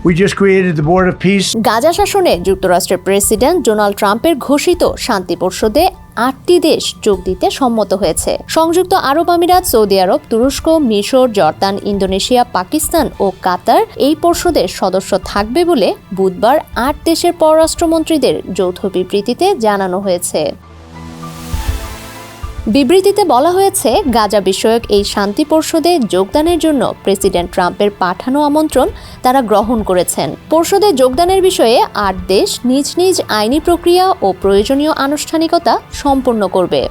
We just created the Board of Peace. Gaza শাসনে যুক্তরাষ্ট্রের president Donald ট্রাম্পের ঘোষিত শান্তি পরিষদে 8টি দেশ যোগ দিতে সম্মত হয়েছে। সংযুক্ত আরব আমিরাত, সৌদি আরব, তুরস্ক, মিশর, জর্দান, ইন্দোনেশিয়া, পাকিস্তান ও কাতার এই পরিষদের সদস্য থাকবে বলে বুধবার 8 দেশের পররাষ্ট্রমন্ত্রীদের যৌথ বিবৃতিতে জানানো হয়েছে। বিবৃতিতে বলা হয়েছে, গাজা বিষয়ক এই শান্তি পরিষদে যোগদানের জন্য প্রেসিডেন্ট ট্রাম্পের পাঠানো আমন্ত্রণ তারা গ্রহণ করেছেন। পরিষদে যোগদানের বিষয়ে 8 দেশ নিজ নিজ আইনি প্রক্রিয়া ও প্রয়োজনীয় আনুষ্ঠানিকতা সম্পন্ন করবে।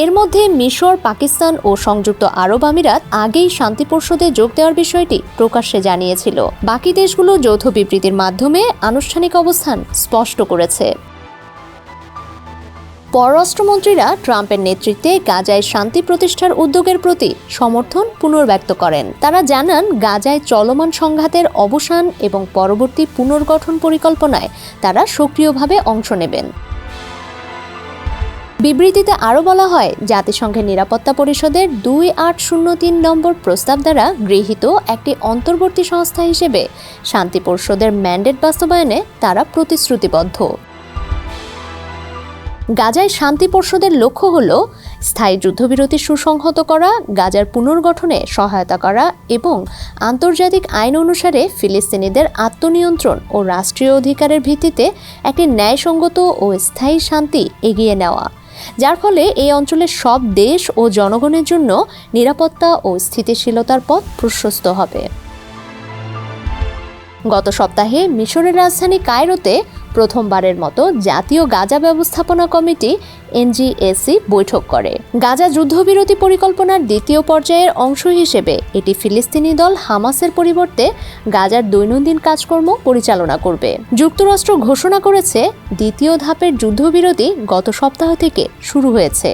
এর মধ্যে মিশর, পাকিস্তান ও সংযুক্ত আরব আমিরাত আগেই শান্তি পরিষদে যোগ দেওয়ার বিষয়টি প্রকাশ্যে জানিয়েছিল। বাকি দেশগুলো যৌথ বিবৃতির মাধ্যমে আনুষ্ঠানিক অবস্থান স্পষ্ট করেছে। পররাষ্ট্রমন্ত্রীরা ট্রাম্পের নেতৃত্বে গাজায় শান্তি প্রতিষ্ঠার উদ্যোগের প্রতি সমর্থন পুনর্ব্যক্ত করেন। তারা জানান, গাজায় চলমান সংঘাতের অবসান এবং পরবর্তী পুনর্গঠন পরিকল্পনায় তারা সক্রিয়ভাবে অংশ নেবেন। বিবৃতিতে আরও বলা হয়, জাতিসংঘের নিরাপত্তা পরিষদের 2803 নম্বর প্রস্তাব দ্বারা গৃহীত একটি অন্তর্বর্তী সংস্থা হিসেবে শান্তি পরিষদের ম্যান্ডেট বাস্তবায়নে তারা প্রতিশ্রুতিবদ্ধ। গাজায় শান্তি পরিষদের লক্ষ্য হল স্থায়ী যুদ্ধবিরতি সুসংহত করা, গাজার পুনর্গঠনে সহায়তা করা এবং আন্তর্জাতিক আইন অনুসারে ফিলিস্তিনিদের আত্মনিয়ন্ত্রণ ও রাষ্ট্রীয় অধিকারের ভিত্তিতে একটি ন্যায়সঙ্গত ও স্থায়ী শান্তি এগিয়ে নেওয়া, যার ফলে এই অঞ্চলের সব দেশ ও জনগণের জন্য নিরাপত্তা ও স্থিতিশীলতার পথ প্রশস্ত হবে। গত সপ্তাহে মিশরের রাজধানী কায়রোতে প্রথমবারের মতো জাতীয় গাজা ব্যবস্থাপনা কমিটি NGAC বৈঠক করে। গাজা যুদ্ধবিরতি পরিকল্পনার দ্বিতীয় পর্যায়ের অংশ হিসেবে এটি ফিলিস্তিনি দল হামাসের পরিবর্তে গাজার দৈনন্দিন কাজকর্ম পরিচালনা করবে। যুক্তরাষ্ট্র ঘোষণা করেছে, দ্বিতীয় ধাপের যুদ্ধবিরতি গত সপ্তাহ থেকে শুরু হয়েছে।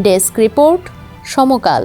ডেস্ক রিপোর্ট, সমকাল।